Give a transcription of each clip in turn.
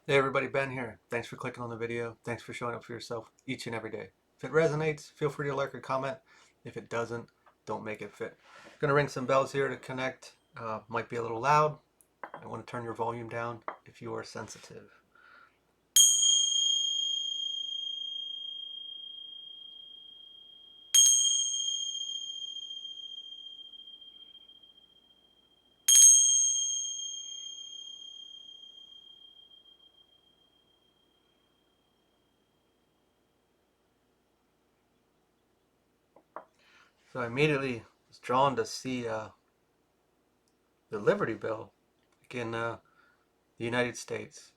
Hey everybody, Ben here. Thanks for clicking on the video. Thanks for showing up for yourself each and every day. If it resonates, feel free to like or comment. If it doesn't, don't make it fit. Gonna ring some bells here to connect. Might be a little loud. I want to turn your volume down if you are sensitive. So I immediately was drawn to see the Liberty Bell in the United States.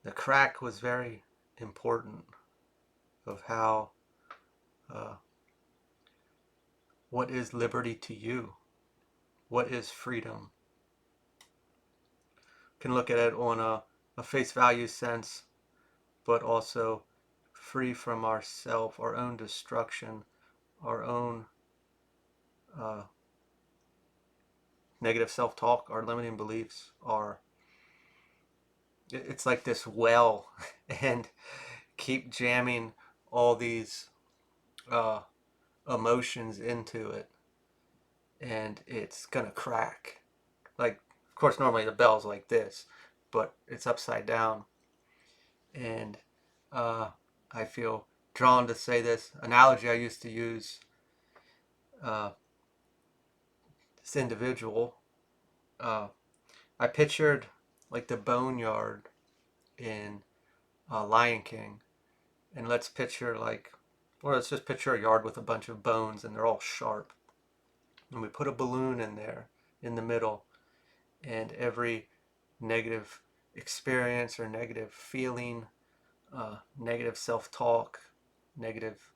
The crack was very important of how uh, what is liberty to you? What is freedom? Can look at it on a face value sense, but also free from ourself, our own destruction, our own uh, negative self-talk, our limiting beliefs are. It's like this well, and keep jamming all these uh, emotions into it, and it's gonna crack. Like, of course, normally the bell's like this, but it's upside down, and uh, I feel drawn to say this analogy I used to use. Uh, this individual, uh, I pictured like the boneyard in Lion King, and let's picture like, or let's just picture a yard with a bunch of bones, and they're all sharp, and we put a balloon in there in the middle, and every negative experience or negative feeling, negative self-talk, negative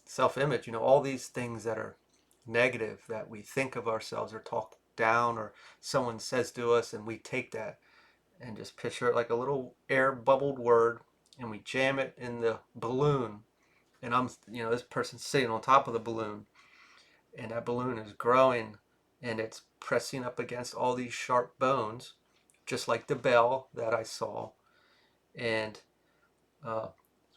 self-image, all these things that are negative that we think of ourselves or talk down or someone says to us, and we take that and just picture it like a little air bubbled word, and we jam it in the balloon, and this person's sitting on top of the balloon, and that balloon is growing, and it's pressing up against all these sharp bones, just like the bell that I saw, and uh,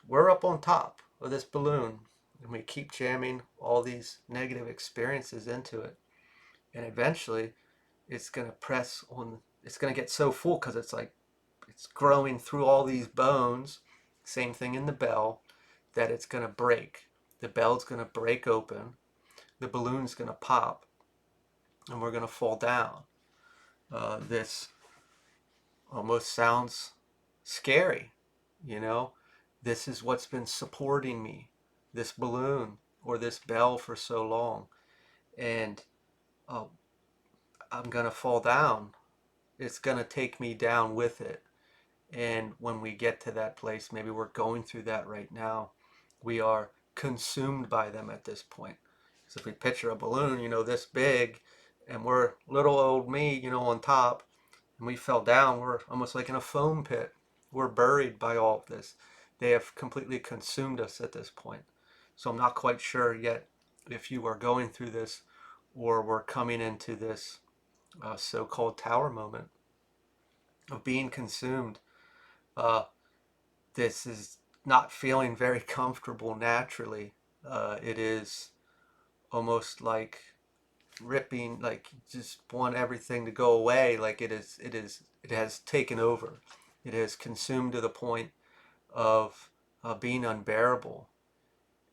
we're up on top of this balloon, and we keep jamming all these negative experiences into it, and eventually it's going to press on, it's going to get so full because it's growing through all these bones, same thing in the bell, that it's going to break. The bell's going to break open, the balloon's going to pop, and we're going to fall down. This almost sounds scary, you know? This is what's been supporting me, this balloon or this bell for so long. And uh, I'm going to fall down. It's going to take me down with it. And when we get to that place, maybe we're going through that right now, we are consumed by them at this point. So if we picture a balloon, this big, and we're little old me, on top, and we fell down, we're almost like in a foam pit. We're buried by all of this. They have completely consumed us at this point. So I'm not quite sure yet if you are going through this or we're coming into this so-called tower moment of being consumed. Uh, this is not feeling very comfortable naturally. It is almost like ripping, like just want everything to go away. Like it has taken over. It has consumed to the point of being unbearable.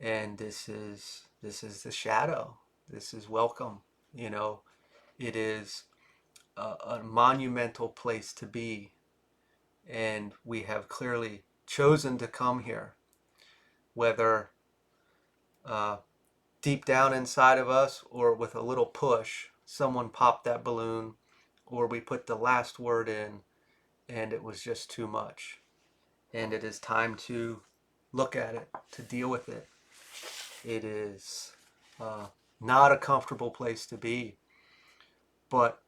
And this is the shadow. This is welcome. You know, it is a monumental place to be, and we have clearly chosen to come here, whether uh, deep down inside of us or with a little push, someone popped that balloon, or we put the last word in and it was just too much. And it is time to look at it, to deal with it. It is uh, not a comfortable place to be, but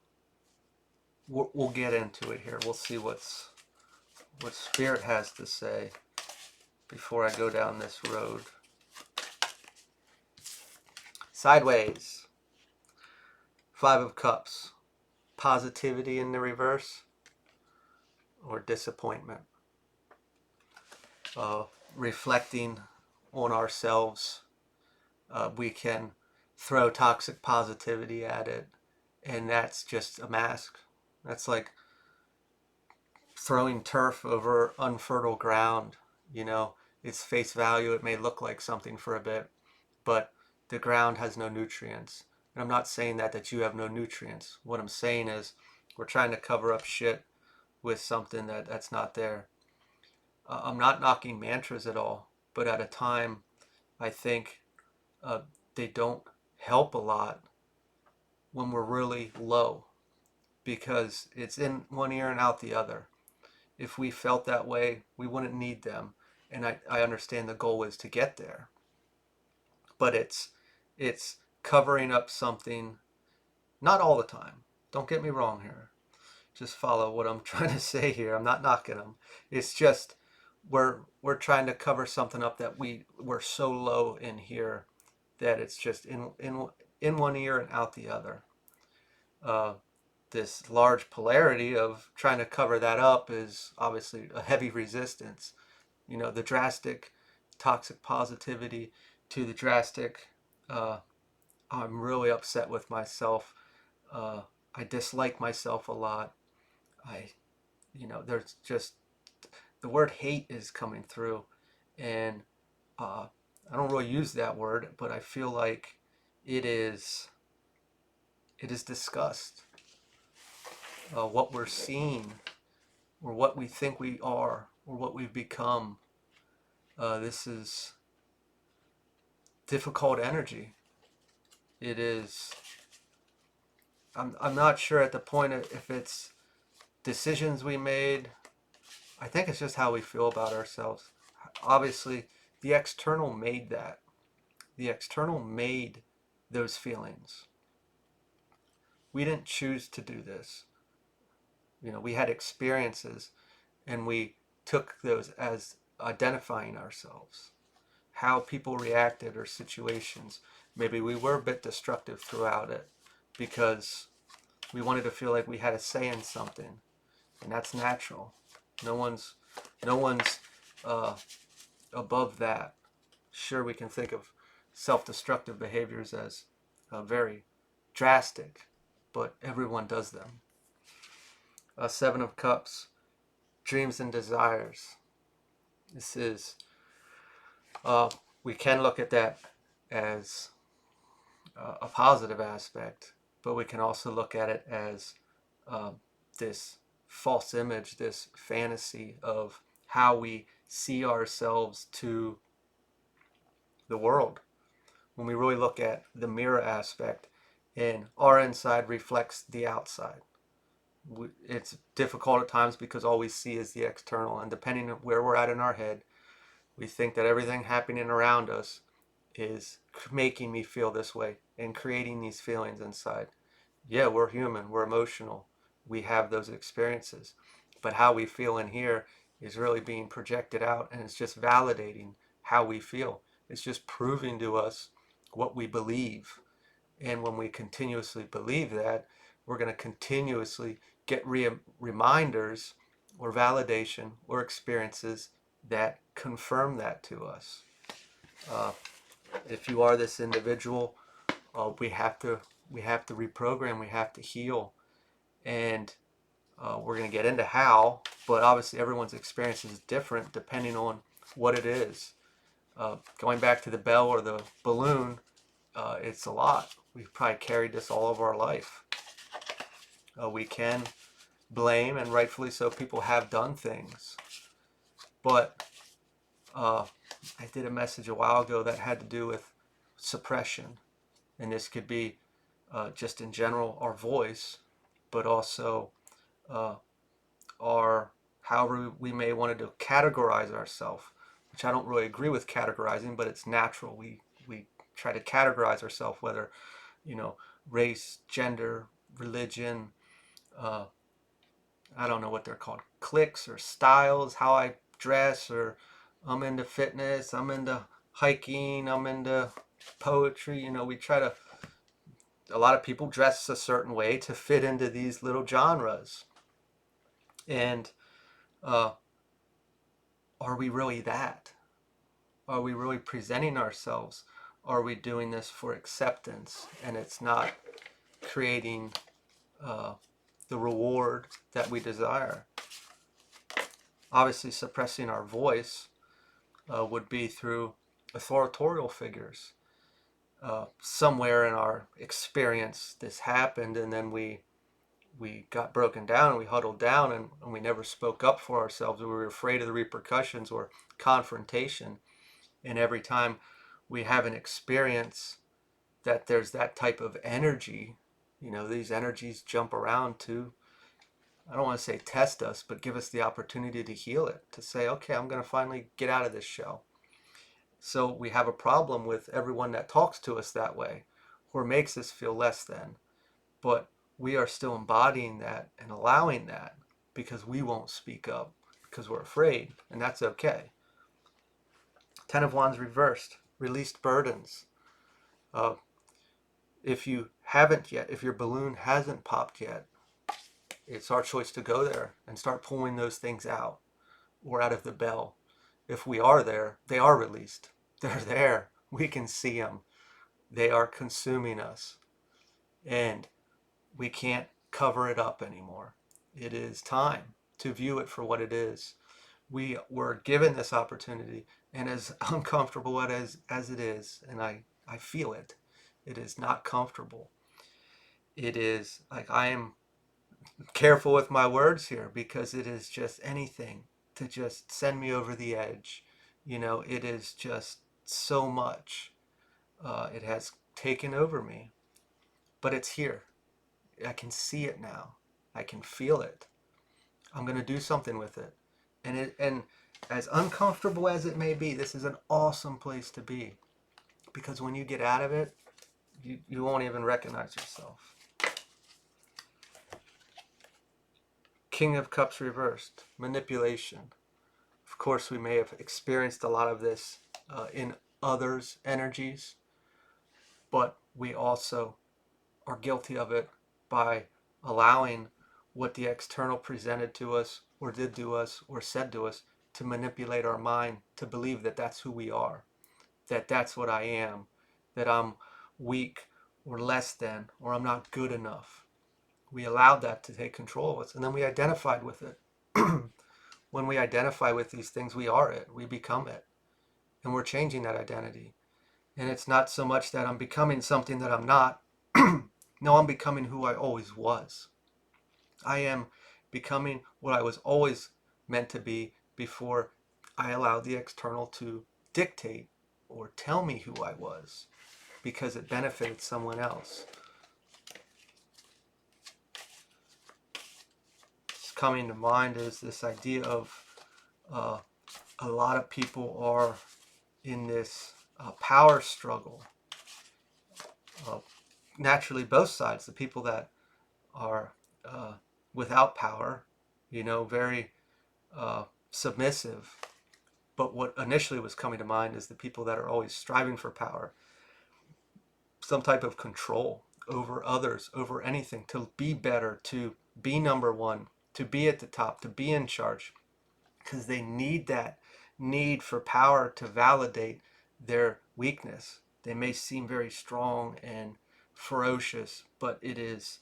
we'll get into it here. We'll see what Spirit has to say before I go down this road. Sideways. Five of Cups. Positivity in the reverse. or disappointment. Uh, Reflecting on ourselves, we can throw toxic positivity at it, and that's just a mask. That's like throwing turf over unfertile ground. You know, its face value, it may look like something for a bit, but the ground has no nutrients. And I'm not saying that you have no nutrients. What I'm saying is we're trying to cover up shit with something that's not there. I'm not knocking mantras at all, but at a time, I think uh, they don't help a lot when we're really low, because it's in one ear and out the other. If we felt that way, we wouldn't need them. And I understand the goal is to get there, but it's covering up something. Not all the time. Don't get me wrong here. Just follow what I'm trying to say here. I'm not knocking them. It's just we're trying to cover something up that we're so low in here that it's just in one ear and out the other. Uh, this large polarity of trying to cover that up is obviously a heavy resistance. You know, the drastic toxic positivity to the drastic I'm really upset with myself. uh, I dislike myself a lot. I, there's just the word hate is coming through, and uh, I don't really use that word, but I feel like it is it is disgust. What we're seeing, or what we think we are, or what we've become. This is difficult energy. It is. I'm not sure at the point of if it's decisions we made. I think it's just how we feel about ourselves. Obviously, the external made that. The external made those feelings. We didn't choose to do this. You know, we had experiences and we took those as identifying ourselves. How people reacted or situations. Maybe we were a bit destructive throughout it because we wanted to feel like we had a say in something, and that's natural. No one's, no one's uh, above that. Sure, we can think of self-destructive behaviors as very drastic, but everyone does them. Seven of Cups, dreams and desires. This is, uh, we can look at that as a positive aspect, but we can also look at it as uh, this false image, this fantasy of how we see ourselves to the world. When we really look at the mirror aspect, and our inside reflects the outside. It's difficult at times because all we see is the external, and depending on where we're at in our head, we think that everything happening around us is making me feel this way and creating these feelings inside. Yeah, we're human, we're emotional, we have those experiences, but how we feel in here is really being projected out, and it's just validating how we feel. It's just proving to us what we believe. And when we continuously believe that, we're going to continuously get reminders or validation or experiences that confirm that to us. Uh, if you are this individual, we have to reprogram, we have to heal, and we're going to get into how. But obviously, everyone's experience is different depending on what it is. Going back to the bell or the balloon, it's a lot. We've probably carried this all of our life. We can blame, and rightfully so, people have done things. But uh, I did a message a while ago that had to do with suppression. And this could be just in general our voice, but also uh, our however we may want to categorize ourselves, which I don't really agree with categorizing, but it's natural. We try to categorize ourselves, whether you know race, gender, religion, uh, I don't know what they're called, cliques or styles, how I dress, or I'm into fitness, I'm into hiking, I'm into poetry. You know, we try to, a lot of people dress a certain way to fit into these little genres. And uh, are we really that? Are we really presenting ourselves? Are we doing this for acceptance and it's not creating uh, the reward that we desire? Obviously, suppressing our voice would be through authorial figures. Somewhere in our experience, this happened, and then we got broken down and we huddled down and we never spoke up for ourselves. We were afraid of the repercussions or confrontation. And every time we have an experience that there's that type of energy, these energies jump around to, I don't want to say test us, but give us the opportunity to heal it, to say, okay, I'm going to finally get out of this shell. So we have a problem with everyone that talks to us that way or makes us feel less than. But we are still embodying that and allowing that because we won't speak up because we're afraid, and that's okay. Ten of Wands reversed, released burdens. Uh, if you haven't yet, if your balloon hasn't popped yet, it's our choice to go there and start pulling those things out or out of the bell. If we are there, they are released. They're there. We can see them. They are consuming us. And we can't cover it up anymore. It is time to view it for what it is. We were given this opportunity, and as uncomfortable as it is, and I feel it, it is not comfortable. It is like I am careful with my words here because it is just anything to just send me over the edge. It is just so much. It has taken over me, but it's here. I can see it now. I can feel it. I'm going to do something with it. And as uncomfortable as it may be, this is an awesome place to be because when you get out of it, you won't even recognize yourself. King of Cups reversed, manipulation. Of course, we may have experienced a lot of this in others' energies, but we also are guilty of it by allowing what the external presented to us or did to us or said to us to manipulate our mind to believe that that's who we are, that that's what I am, that I'm weak or less than, or I'm not good enough. We allowed that to take control of us, and then we identified with it. When we identify with these things, we are it, we become it, and we're changing that identity. And it's not so much that I'm becoming something that I'm not. No, I'm becoming who I always was. I am becoming what I was always meant to be before I allowed the external to dictate or tell me who I was because it benefited someone else. What's coming to mind is this idea of uh, a lot of people are in this power struggle. Naturally, both sides, the people that are uh, without power, very submissive. But what initially was coming to mind is the people that are always striving for power, some type of control over others, over anything, to be better, to be number one, to be at the top, to be in charge, because they need that need for power to validate their weakness. They may seem very strong and ferocious, but it is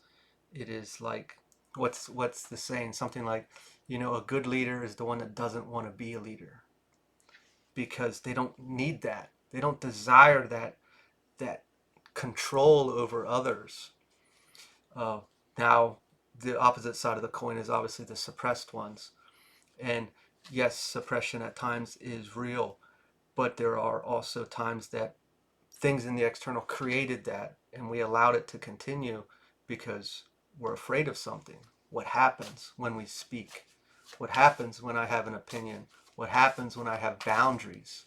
like what's the saying? Something like, a good leader is the one that doesn't want to be a leader because they don't need that. They don't desire that control over others. Uh, Now, the opposite side of the coin is obviously the suppressed ones. And yes, suppression at times is real, but there are also times that things in the external created that and we allowed it to continue because we're afraid of something. What happens when we speak? What happens when I have an opinion? What happens when I have boundaries?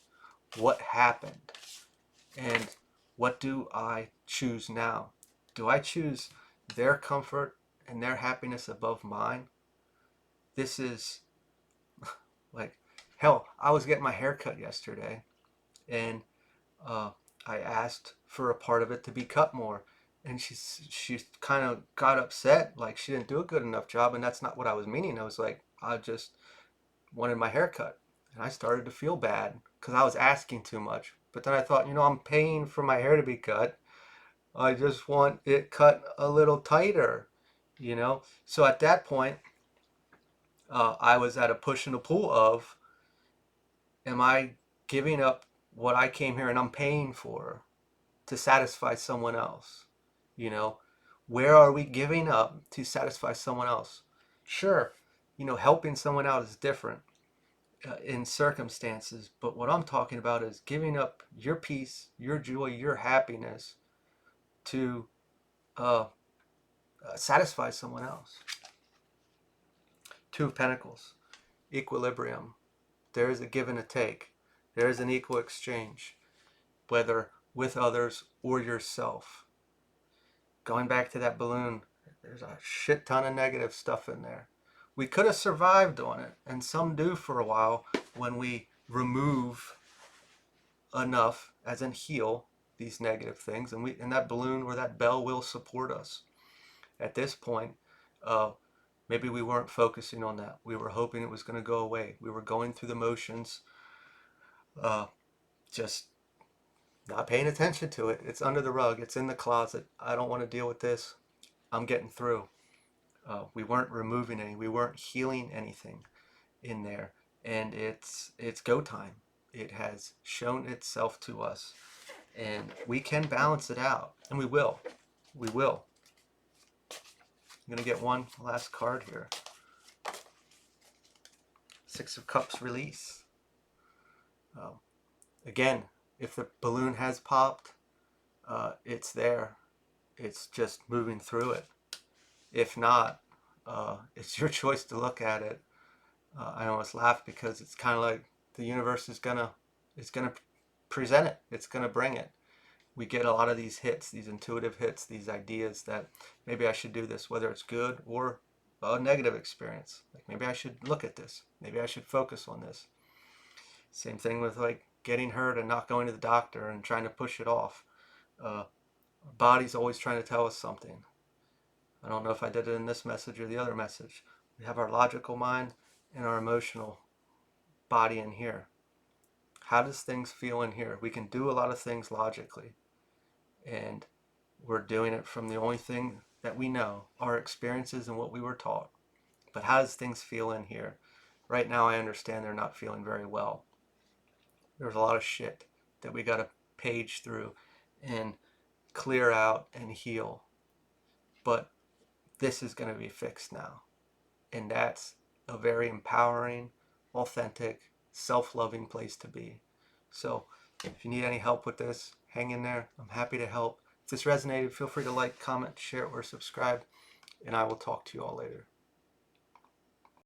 What happened? And what do I choose now? Do I choose their comfort and their happiness above mine? This is like, hell, I was getting my hair cut yesterday and uh, I asked for a part of it to be cut more. And she kind of got upset, like she didn't do a good enough job, and that's not what I was meaning. I was like, I just wanted my hair cut. And I started to feel bad because I was asking too much. But then I thought, I'm paying for my hair to be cut. I just want it cut a little tighter. So at that point, I was at a push and a pull of, am I giving up what I came here and I'm paying for to satisfy someone else? You know, where are we giving up to satisfy someone else? Sure, helping someone out is different in circumstances, but what I'm talking about is giving up your peace, your joy, your happiness to uh, satisfy someone else. Two of Pentacles, equilibrium. There is a give and a take. There is an equal exchange, whether with others or yourself. Going back to that balloon, there's a shit ton of negative stuff in there. We could have survived on it, and some do for a while when we remove enough, as in heal, these negative things, and that balloon or that bell will support us. At this point, maybe we weren't focusing on that. We were hoping it was going to go away. We were going through the motions, just not paying attention to it. It's under the rug. It's in the closet. I don't want to deal with this. I'm getting through. We weren't removing any. We weren't healing anything in there. And it's go time. It has shown itself to us. And we can balance it out. And we will. We will. I'm going to get one last card here. Six of Cups, release. Again, if the balloon has popped, it's there. It's just moving through it. If not, it's your choice to look at it. I almost laugh because it's kind of like the universe is gonna present it. It's gonna bring it. We get a lot of these hits, these intuitive hits, these ideas that maybe I should do this, whether it's good or a negative experience. Like maybe I should look at this. Maybe I should focus on this. Same thing with like getting hurt and not going to the doctor and trying to push it off. Our body's always trying to tell us something. I don't know if I did it in this message or the other message. We have our logical mind and our emotional body in here. How does things feel in here? We can do a lot of things logically, and we're doing it from the only thing that we know, our experiences and what we were taught. But how does things feel in here? Right now I understand they're not feeling very well. There's a lot of shit that we got to page through and clear out and heal. But this is going to be fixed now. And that's a very empowering, authentic, self-loving place to be. So if you need any help with this, hang in there. I'm happy to help. If this resonated, feel free to like, comment, share, or subscribe. And I will talk to you all later.